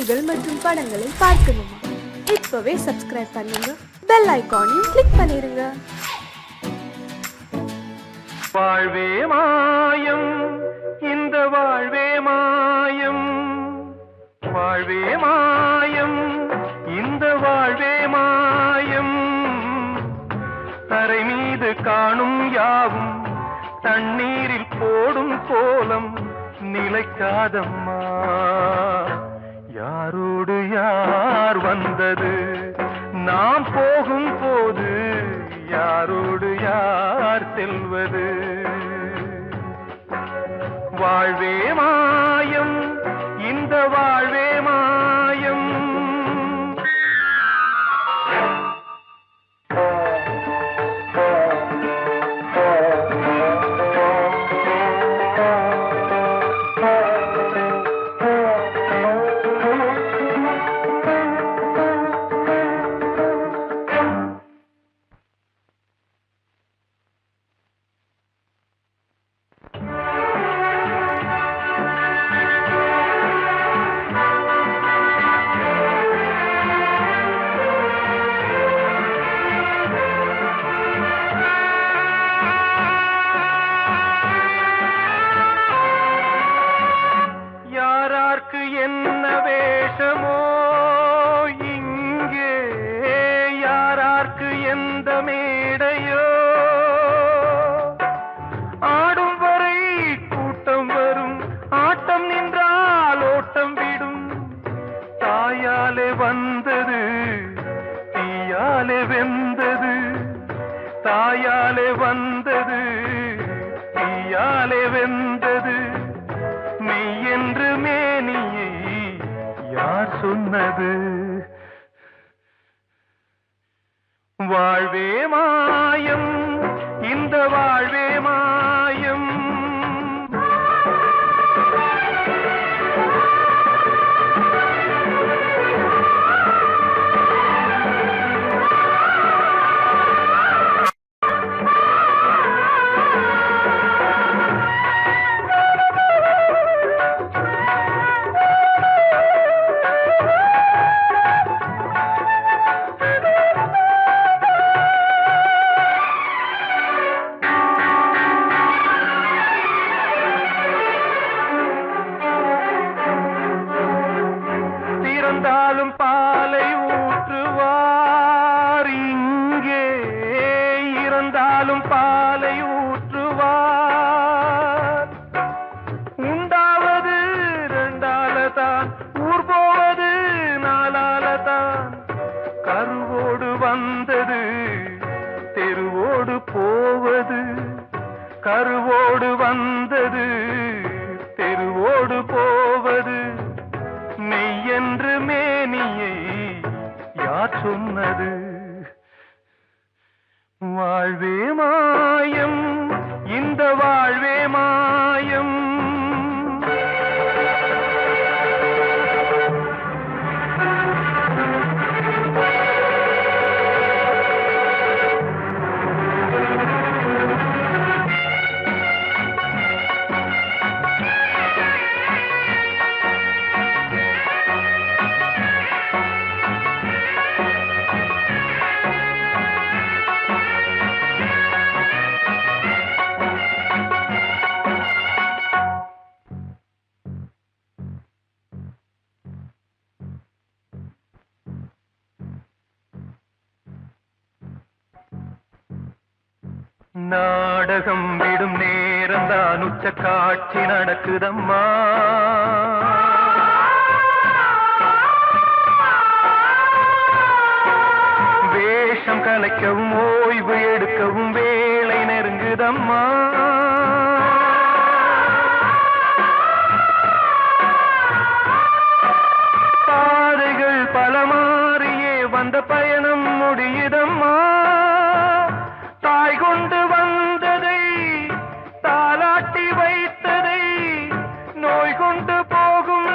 காணொளிகள் மற்றும் படங்களை பார்க்கணுமா? இப்பவே சப்ஸ்கிரைப் பண்ணுங்க, பெல் ஐகானையும் கிளிக் பண்ணிருங்க. வாழ்வே மாயம், இந்த வாழ்வே மாயம், வாழ்வே மாயம், இந்த வாழ்வே மாயம். தரை மீது காணும் யாவும் தண்ணீரில் போடும் கோலம் நிலைக்காதம்மா. யாரோடு யார் வந்தது நாம் போகும் போது, யாரோடு யார் செல்வது? வாழ்வே மாயம், இந்த வாழ்வே மாயம். என்ன வேஷமோ இங்கே, யாரார்க்கு எந்த மேடையோ, ஆடும் வரை கூட்டம் வரும், ஆட்டம் நின்றால் ஓட்டம் விடும். தாயாலே வந்தது தீயாலே வெந்தது, தாயாலே வந்தது தீயாலே வெந்தது. மெய் என்று மேனியை யார் சொன்னது? வாழ்வே மாயம், இந்த வாழ்வே மாயம். இருந்தாலும் பாலை ஊற்றுவார் இங்கே, இருந்தாலும் பாலை ஊற்றுவார். உண்டாவது ரெண்டாலதான், ஊர் போவது நாலாலதான். கருவோடு வந்தது தெருவோடு போவது, கருவோடு வந்தது தெருவோடு போவது. மெய் என்று மேனியை யார் சொன்னது? வாழ்வே மாயம், இந்த வாழ்வே மாயம். நாடகம் விடும் நேரம்தான் உச்ச காட்சி நடக்குதம்மா. வேஷம் கலைக்கவும் ஓய்வு எடுக்கவும் வேளை நெருங்குதம்மா. பாதைகள் பல மாறியே வந்த பயணம் முடியுதம்மா. தாய் கொண்டு வந்ததை தாலாட்டி வைத்ததை நோய் கொண்டு போகும்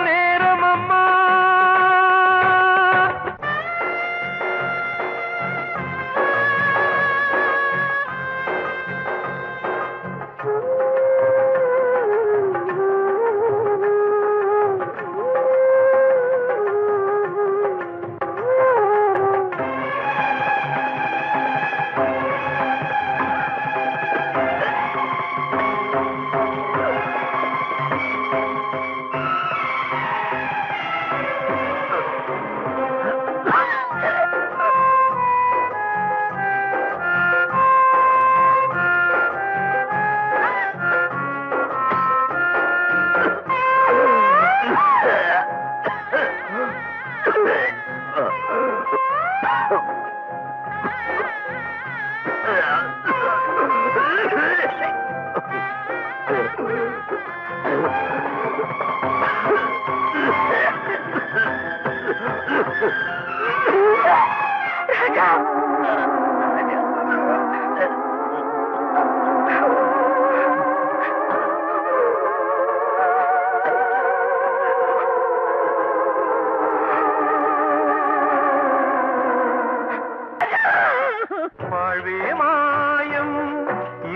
வாழ்வே மாயம்,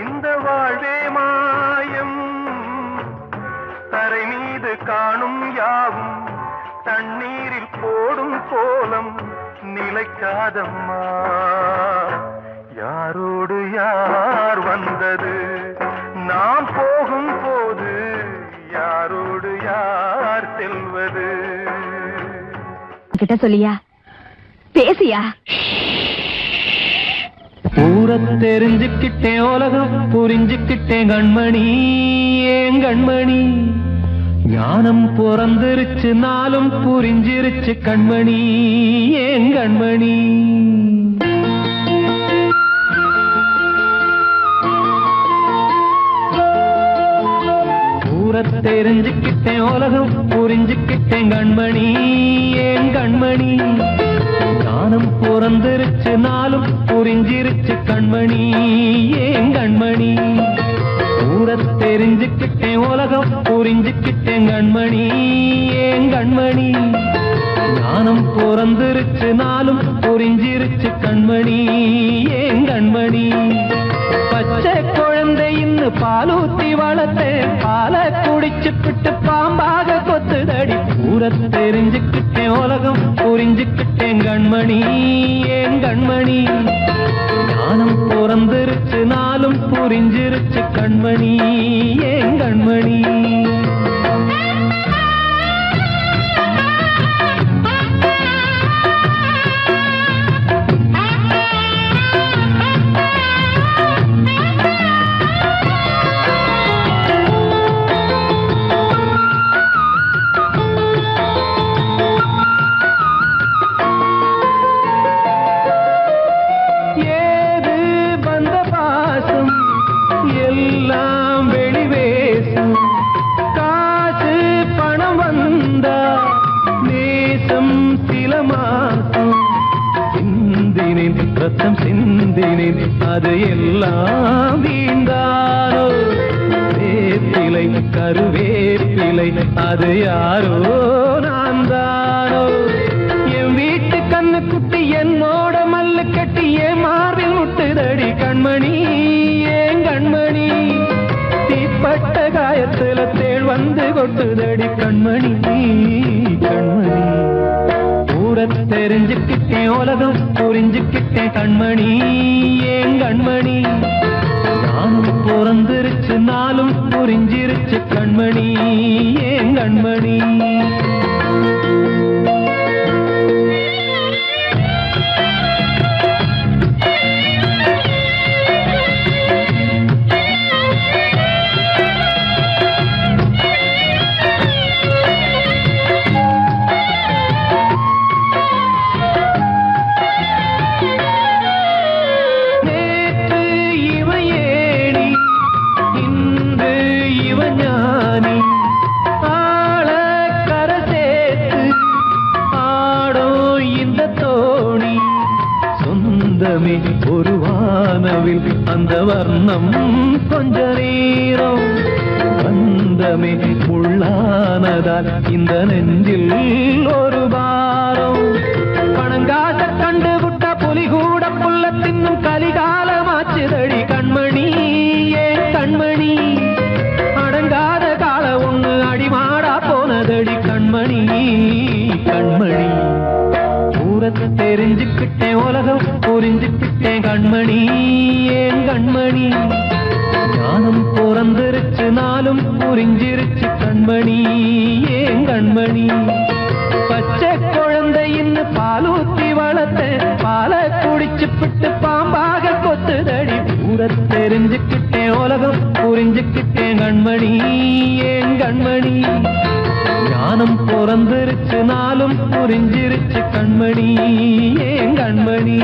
இந்த வாழ்வே மாயம், தரை மீது காணும் யாவும் தண்ணீரில் போடும் கோலம் நிலைக்காதம்மா. யாரோடு யார் வந்தது நாம் போகும் போது, யாரோடு யார் செல்வது? கிட்ட சொல்லியா, பேசியா? ஊரை தெரிஞ்சுக்கிட்டேன், உலகம் புரிஞ்சுக்கிட்டேன் கண்மணி, ஏன் கண்மணி. ஞானம் பிறந்திருச்சு, நாளும் புரிஞ்சிருச்சு கண்மணி, ஏன் கண்மணி. ஊரை தெரிஞ்சுக்கிட்டேன், உலகம் புரிஞ்சுக்கிட்டேன் கண்மணி, ஏன் கண்மணி. ஞானம் பிறந்திருச்சு, நாளும் புரிஞ்சிருச்சு கண்மணி, ஏன் கண்மணி. ஊரை தெரிஞ்சுக்கிட்டேன், உலகம் புரிஞ்சுக்கிட்டேன் கண்மணி, ஏன் கண்மணி. ஞானம் பிறந்திருச்சு, நாளும் புரிஞ்சிருச்சு கண்மணி, ஏன் கண்மணி. பச்சை குழந்தை இன்னும் பாலூத்தி வளர்த்தேன், பாலை குடிச்சுப்பிட்டு பாம்பாக கொத்துதடி. ஊரை தெரிஞ்சுக்கிட்டேன், உலகம் புரிஞ்சுக்கிட்டேன் கண்மணி, ஏன் கண்மணி. ஞானம் பிறந்திருச்சு, நாளும் புரிஞ்சிருச்சு கண்மணி, ஏன் கண்மணி. எல்லாம் வெளிவேசும், காசு பணம் வந்தா நேசம் சில மாசம். சிந்தினேன் ரத்தம் சிந்தினேன், அது எல்லாம் வீண்டானோ. வேப்பிலை கருவேப்பிலை, அது யாரோ நான் தானோ. என் வீட்டு கண்ணு குட்டி என்னோட மல்லு கட்டி என் மார்பில் முட்டுதடி கண்மணி, ஏன் கண்மணி. தீப்பட்ட காயத்துல தேள் வந்து கொட்டுதடி கண்மணி, கண்மணி. ஊரை தெரிஞ்சுக்கிட்டேன், உலகம் புரிஞ்சுக்கிட்டேன் கண்மணி, ஏன் கண்மணி. நானும் பிறந்திருச்சு, நாளும் புரிஞ்சிருச்சு கண்மணி, ஏன் கண்மணி. ஒரு வானவில் அந்த வர்ணம் கொஞ்ச நேரம் வந்தமே உள்ளானதால் இந்த நெஞ்சில் ஒரு பாரம். பணங்காச கண்டு விட்ட புலி கூட புல்ல தின்னும் கலிகாலமாச்சுதடி கண்மணி, ஏன் கண்மணி. அடங்காத கால ஒண்ணு அடிமாடா போனதடி கண்மணி, கண்மணி. ஊரை தெரிஞ்சுக்கிட்டேன், உலகம் புரிஞ்சுக்கிட்டேன் கண்மணி, ஏன் கண்மணி. ஞானம் பிறந்திருச்சு, நாளும் புரிஞ்சிருச்சு கண்மணி, ஏன் கண்மணி. பச்சை குழந்தை இன்னும் பாலூத்தி வளர்த்தேன், பாலை குடிச்சுப்பிட்டு பாம்பாக கொத்துதடி. ஊரை தெரிஞ்சுக்கிட்டேன், உலகம் புரிஞ்சுக்கிட்டேன் கண்மணி, ஏன் கண்மணி. ஞானம் பிறந்திருச்சு நாளும் புரிஞ்சிருச்சு கண்மணி ஏன் கண்மணி.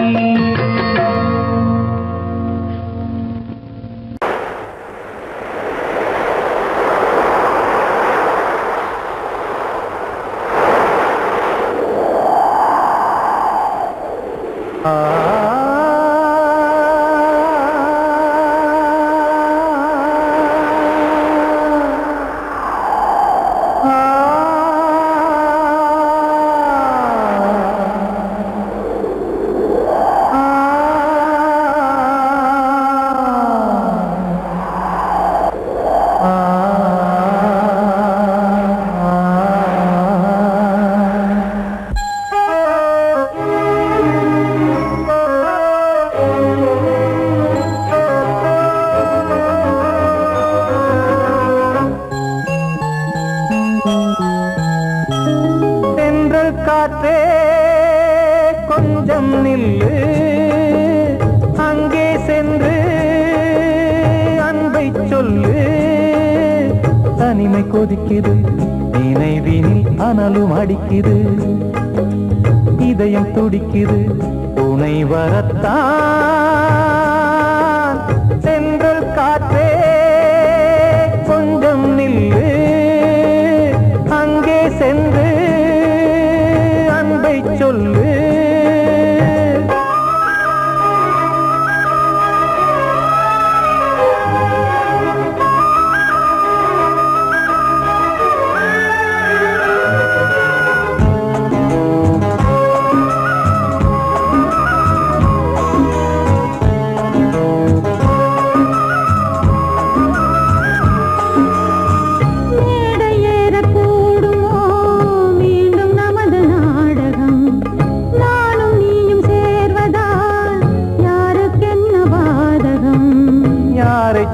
காற்றே கொஞ்சம் நில்லு, அங்கே சென்று அன்பை சொல்லு. தனிமை கொதிக்குது நினைவினில் அனலும் அடிக்குது, இதயம் துடிக்குது துணை வரத்தான். சென்றல் காற்றே கொஞ்சம் நில்லு, அங்கே சென்று அன்பை சொல்லு.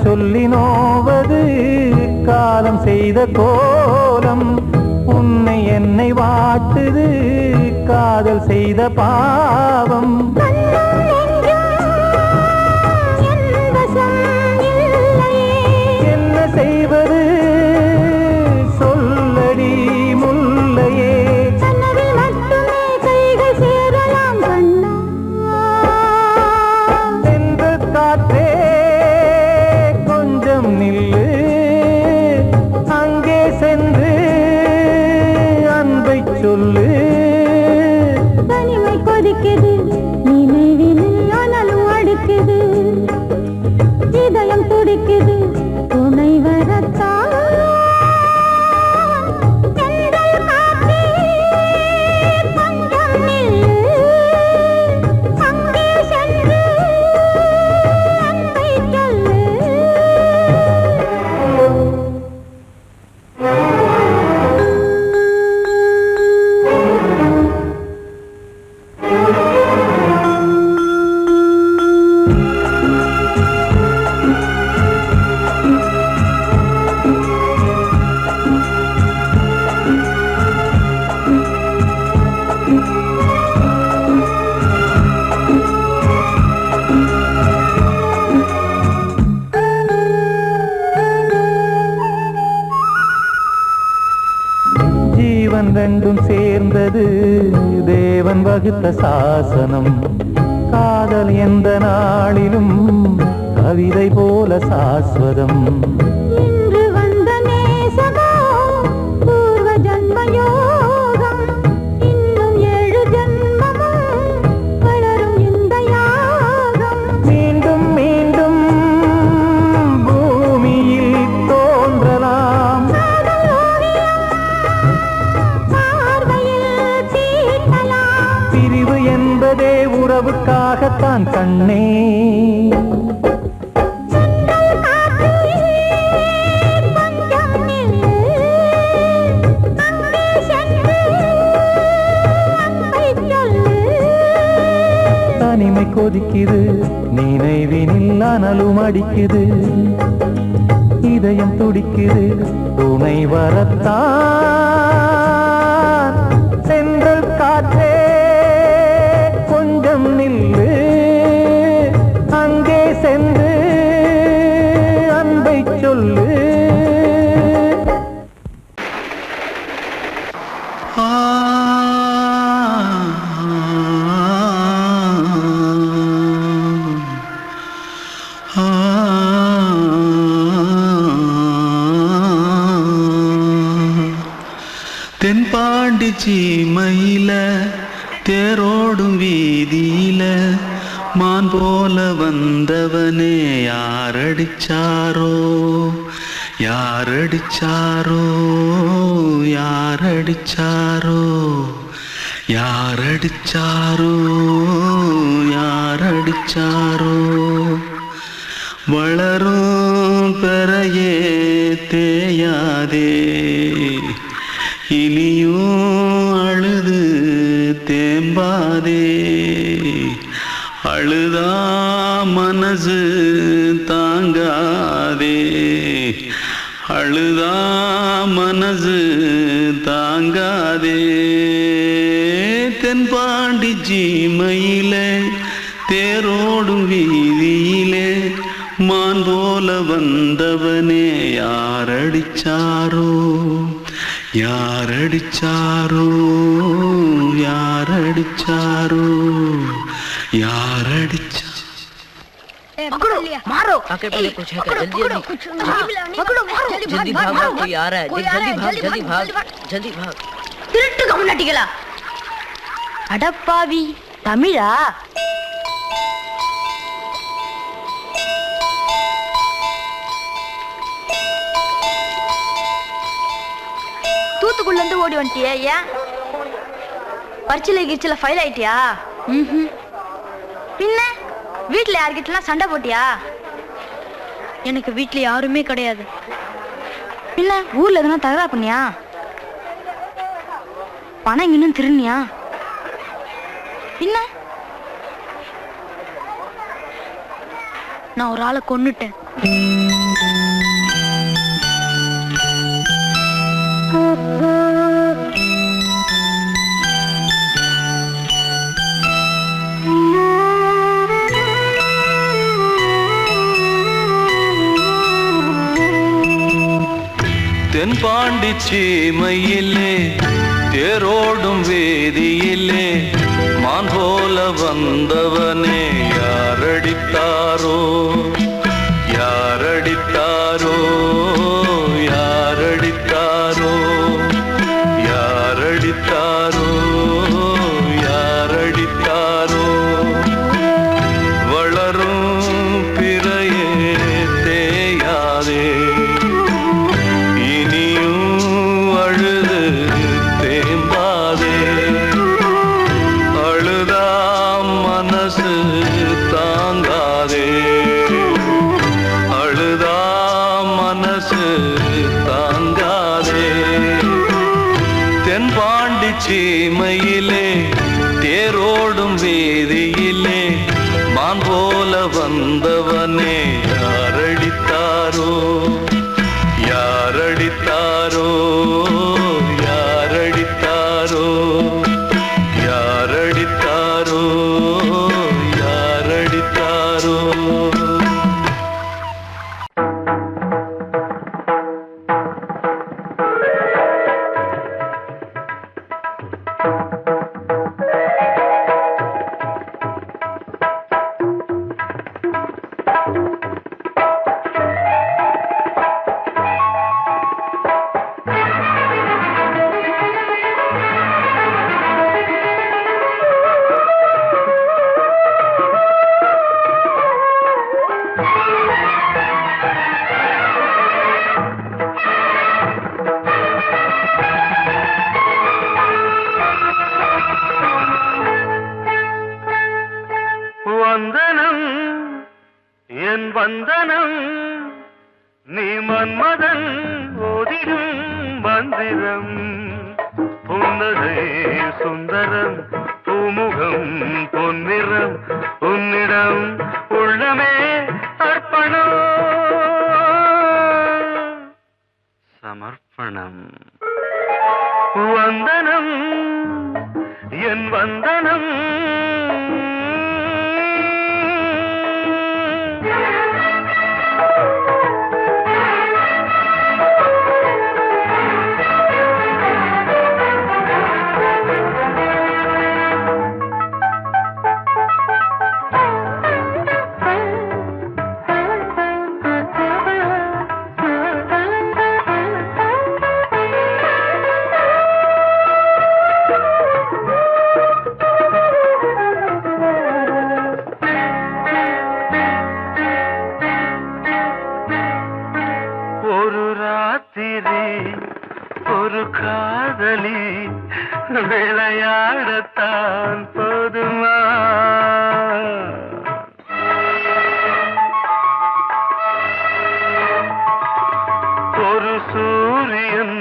சொல்லி நோவது காலம் செய்த கோலம், உன்னை என்னை வாட்டுது காதல் செய்த பாவம். என்ன செய்வது சொல்லடி முல்லையே, சென்று காற்றே நில்லு, அங்கே சென்று அன்பை சொல்லு. தனிமை கொதிக்குது நினைவினில் அனலும் அடிக்குது, இதயம் துடிக்குது துணை வரத்தான். ஜீவன் ரெண்டும் சேர்ந்தது தேவன் வகுத்த சாசனம், காதல் எந்த நாளிலும் கவிதை போல சாஸ்வதம். இன்று வந்த நேசமோ பூர்வ ஜன்ம யோகம், இன்னும் 7 ஜன்மமும் வளரும் இந்த யாகம். மீண்டும் மீண்டும் பூமியில் தோன்றலாம், பிரிவு என்பதே உறவுக்காகத்தான் கண்ணே. தனிமை கொதிக்குது நினைவினில் அனலும் அடிக்குது, இதயம் துடிக்குது துணை வரத்தான். சென்றல் காற்றே கொஞ்சம் நில்லு, அங்கே சென்று அன்பை சொல்லு. சீமையில தேரோடும் வீதியில மான் போல வந்தவனே யாரடிச்சாரோ யாரடிச்சாரோ யாரடிச்சாரோ யாரடிச்சாரோ யாரடிச்சாரோ வளரும் பெறையே தேயாதே இனியும் அழுது தேம்பாதே அழுதா மனசு தாங்காதே அழுதா மனசு தாங்காதே தென்பாண்டி சீமையிலே தேரோடும் வீதியிலே மான் போல வந்தவனே யாரடிச்சாரோ யாரடிச்சாரோ யாரடிச்சாரோ யாரடிச்சா पकड़ो मारो आके पहले कुछ है क्या जल्दी जल्दी पकड़ो मारो जल्दी भाग भाग कोई आ रहा है जल्दी भाग जल्दी भाग திருட்டு கம்னாட்டிகளா அடப்பாவி தமிழா தூத்துக்குள்ள இருந்து ஓடி வந்துட்டியா ஏன் பரிச்சையில கிரிச்சில ஃபைல் ஆயிட்டியா பின்ன வீட்டுல யார்கிட்டலாம் சண்டை போட்டியா எனக்கு வீட்டுல யாருமே கிடையாது பின்ன ஊர்ல எதுனா தகரா பண்ணியா பணம் இன்னும் திருநியா பின்ன நான் ஒரு ஆளை கொன்னுட்டேன் தென்பாண்டி சீமையிலே தேரோடும் வேதியிலே மான் போல வந்தவனே யாரடித்தாரோ யாரடித்தாரோ யாரடித்தாரோ யாரடித்தாரோ யாரடித்தாரோ வளரும் பிறையே தேயாதே சீமையிலே தேரோடும் வேதியிலே மான் போல வந்தவனே யாரடித்தாரோ யாரடித்தாரோ யாரடித்தாரோ யாரடித்தாரோ யாரடித்தாரோ வந்தனம் என் வந்தனம் நீ மன்மதன் ஓதிடும் மந்திரம் புன்னகை சுந்தரம் பூமுகம் பொன்னிறம் உன்னிடம் உள்ளமே அர்ப்பணம் சமர்ப்பணம் வந்தனம் என் வந்தனம் விடத்தான் போதுமா? ஒரு சூரியன்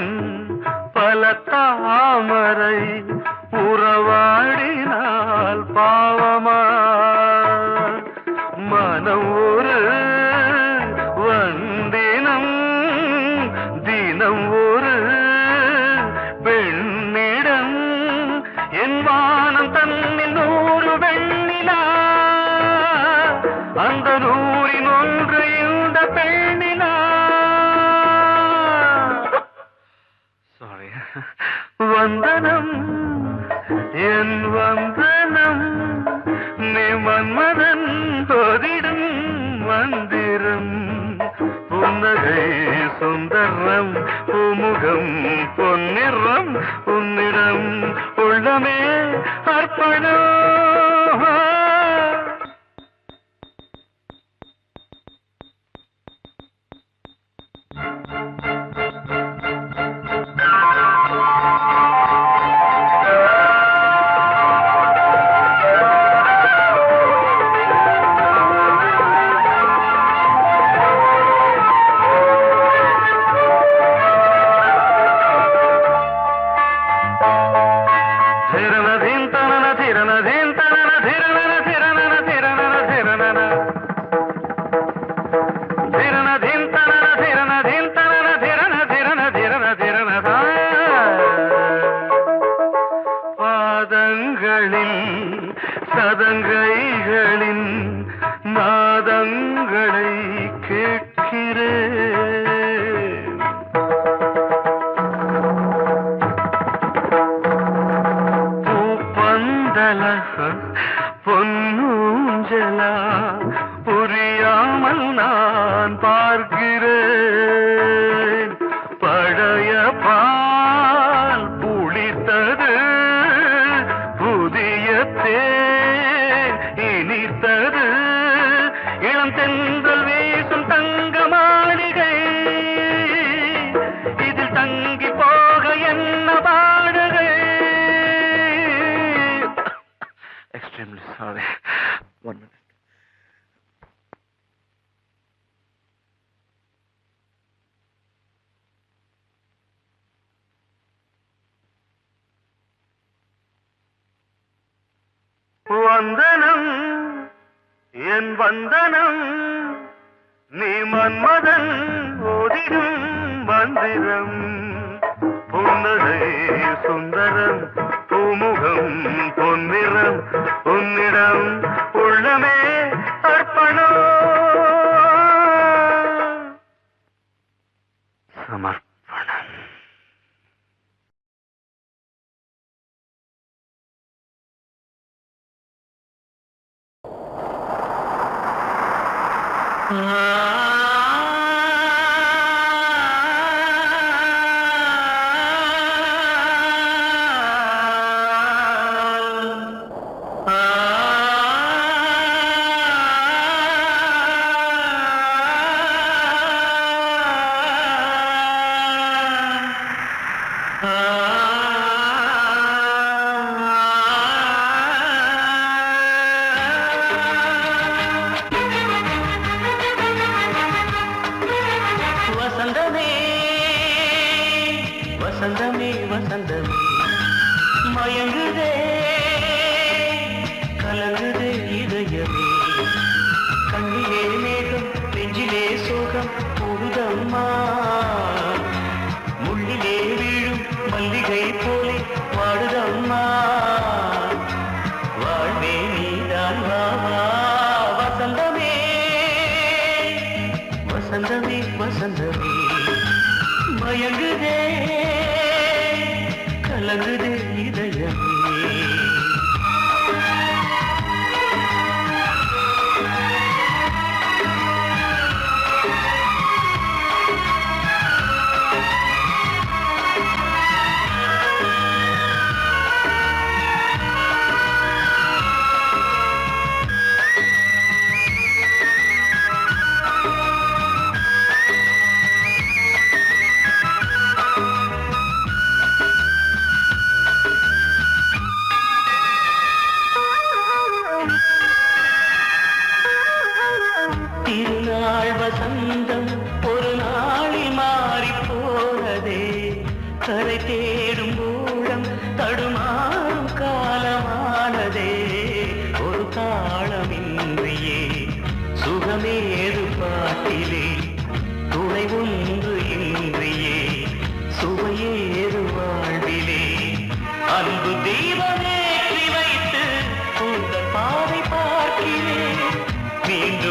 பல தாமரை உறவாடினால் பாவமா? மனம் ஒரு வந்தினம் தினம் ஒரு பெண்ணிடம் என் வானம் தன்னில் 100 வெண்ணிலா அந்த 100இன் ஒன்று இந்த பெண்ணிலா. சாரி. வந்தனம் என் வந்தனம் நீ மன்மதன் போதிடும் மந்திரம். புன்னகை சுந்தரம் பூமுகம் பொன்னிறம் உன்னிடம் உள்ளமே அர்ப்பணம். பாதங்களில் சதங்கைகளின் நாதங்களை கேட்கிறேன். பூப்பந்தல பொன்னூஞ்சலா புரியாமல் நான் பார்க்கிறேன். பழைய பால் புளித்தது புதிய தேன் இனித்தது இளம் தென்றல் வீசும் தங்க மாளிகை இதில் தங்கி போக என்ன பாடுகை. Extremely sorry. 1 minute. வந்தனம் என் வந்தனம் நீ மன்மதன் ஓதிடும் மந்திரம். புன்னகை சுந்தரம் பூமுகம் பொன்னிறம் உன்னிடம் உள்ளமே அர்ப்பணம் சமர்ப்பணம்.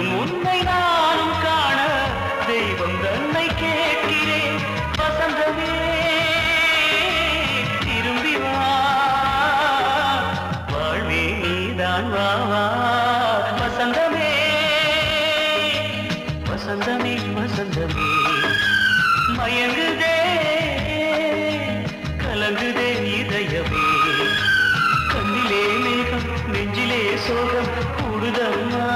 மீண்டும் உன்னை நானும் காண தெய்வம் தன்னை கேட்கிறேன். வசந்தமே திரும்பி வா, வாழ்வே நீதான் வா வா. வசந்தமே வசந்தமே வசந்தமே மயங்குதே கலங்குதே இதயமே. கண்ணிலே மேகம் நெஞ்சிலே சோகம் கூடுதம்மா.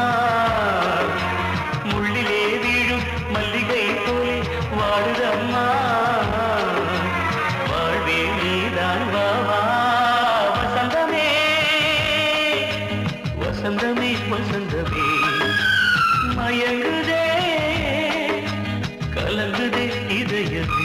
முள்ளிலே வீழும் மல்லிகை போலே வாடுதம்மா. வாழ்வே நீதான் வா வா. வசந்தமே வசந்தமே வசந்தமே மயங்குதே கலங்குதே இதயமே.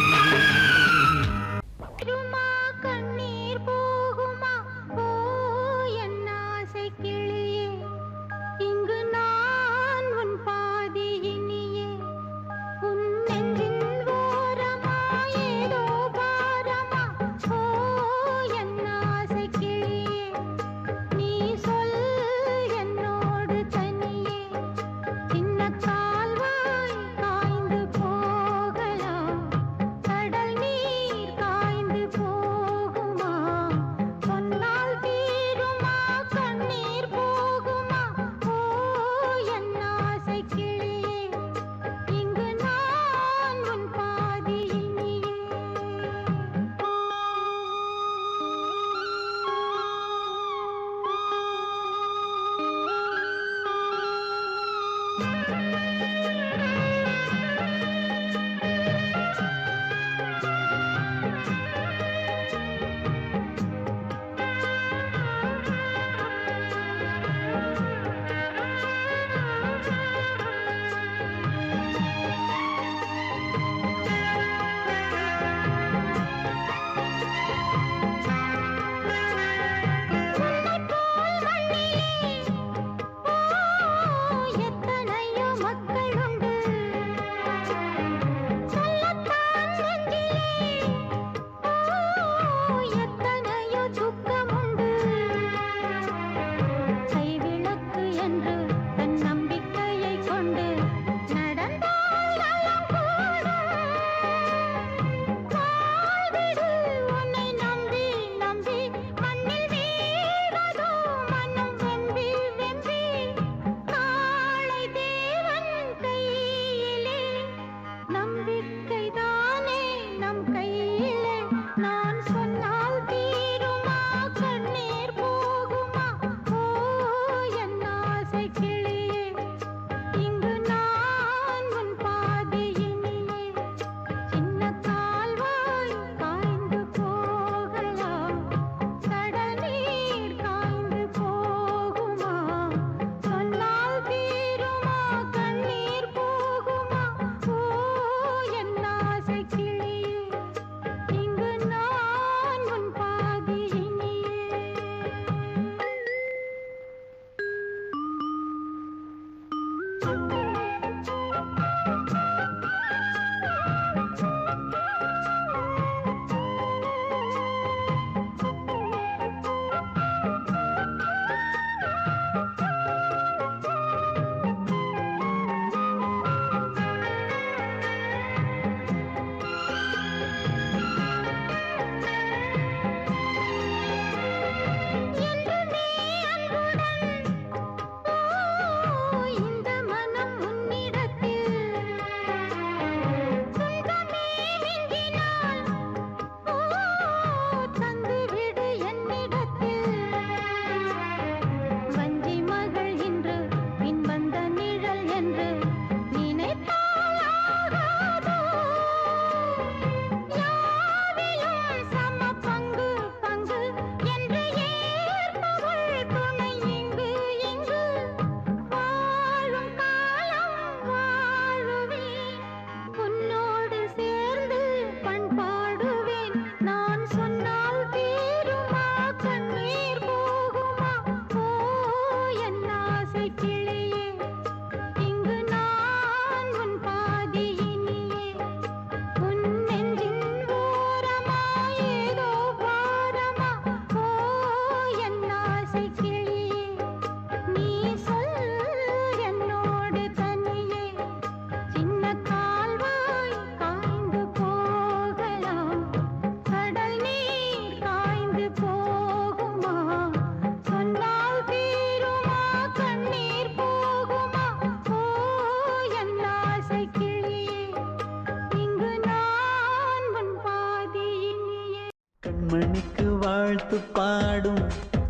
கண்மணிக்கு வாழ்த்து பாடும்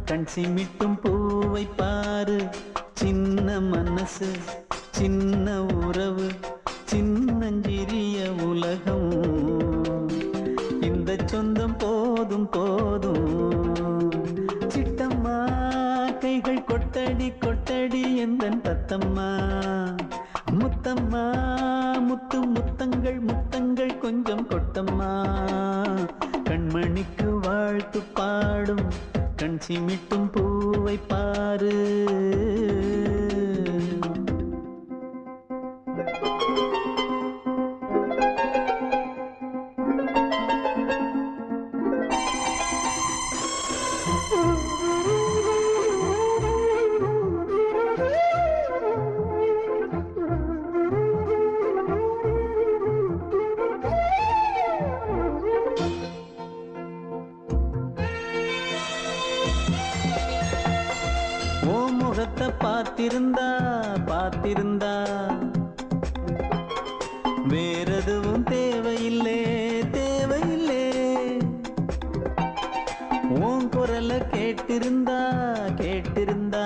கண் சிமிட்டும் பூவை பாரு. சின்ன மனசு சின்ன உறவு சின்னஞ்சிறிய உலகம். இந்த சொந்தம் போதும் போதும். சிட்டம்மா கைகள் கொட்டடி கொட்டடி எந்தன் தத்தம்மா. முத்தம்மா முத்து முத்தங்கள் முத்தங்கள் கொஞ்சம் கொட்டம்மா. கண்மணிக்கு வாழ்த்து பாடும் கண் சிமிட்டும் பூவை பாரு. முகத்தை பார்த்திருந்தா பார்த்திருந்தா வேறெதுவும் தேவையில்லை தேவையில்லை. உன் குரலை கேட்டிருந்தா கேட்டிருந்தா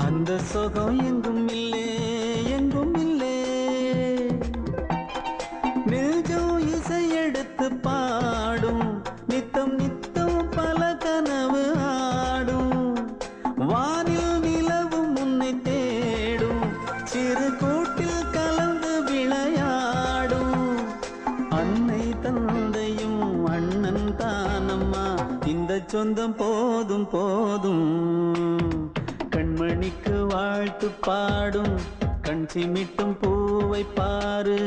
அந்த சுகம் எங்கும் இல்லை எங்கும் இல்லை. நெஞ்சம் இசை எடுத்து பாடும் நித்தம் நித்தம் பல கனவு ஆடும். வானில் நிலவும் உன்னை தேடும் சிறு கூட்டில் கலந்து விளையாடும். அன்னை தந்தையும் அண்ணன் தானம்மா இந்த சொந்தம் போதும் போதும். கண்மணிக்கு வாழ்த்து பாடும் கண் சிமிட்டும் பூவை பாரு.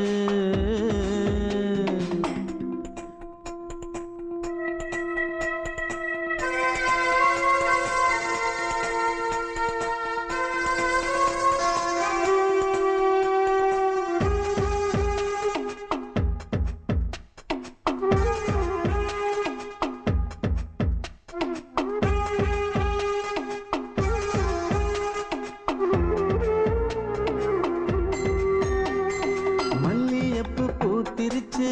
பூத்திருச்சு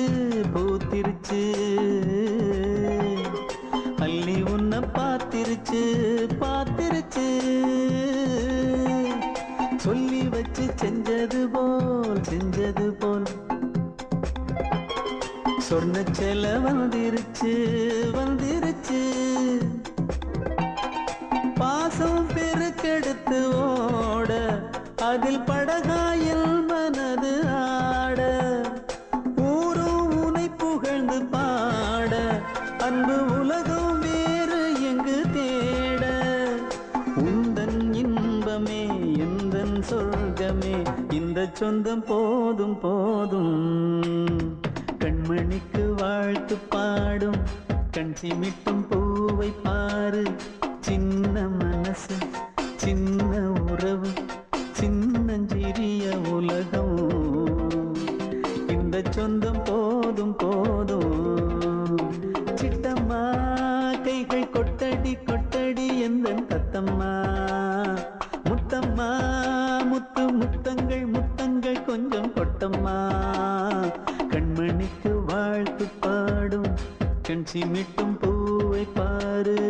பூத்திருச்சு அள்ளி உன்னை பார்த்திருச்சு பார்த்திருச்சு. சொல்லி வச்சு செஞ்சது போல் சொன்ன செல வந்துருச்சு வந்துருச்சு. பாசம் பெருக்கெடுத்து ஓட அதில் படகாயில் மனது ஆட. புகழ்ந்து பாட அன்பு உலகம் வேறு எங்கு தேட. உந்தன் இன்பமே எந்தன் சொர்க்கமே இந்த சொந்தம் போதும் போதும். கண்மணிக்கு வாழ்த்து பாடும் கண் சிமிட்டும் பூவை பாரு. சின்ன மனசு சின்ன உறவு சின்னஞ்சிறிய உலகம். இந்த சொந்தம் போதும் போதும். சிட்டம்மா கைகள் கொட்டடி கொட்டடி எந்தன் தத்தம்மா. முத்தம்மா முத்து முத்தங்கள் முத்தங்கள் கொஞ்சம் கொட்டம்மா. கண்மணிக்கு வாழ்த்து பாடும் கண் சிமிட்டும் பூவை பாரு.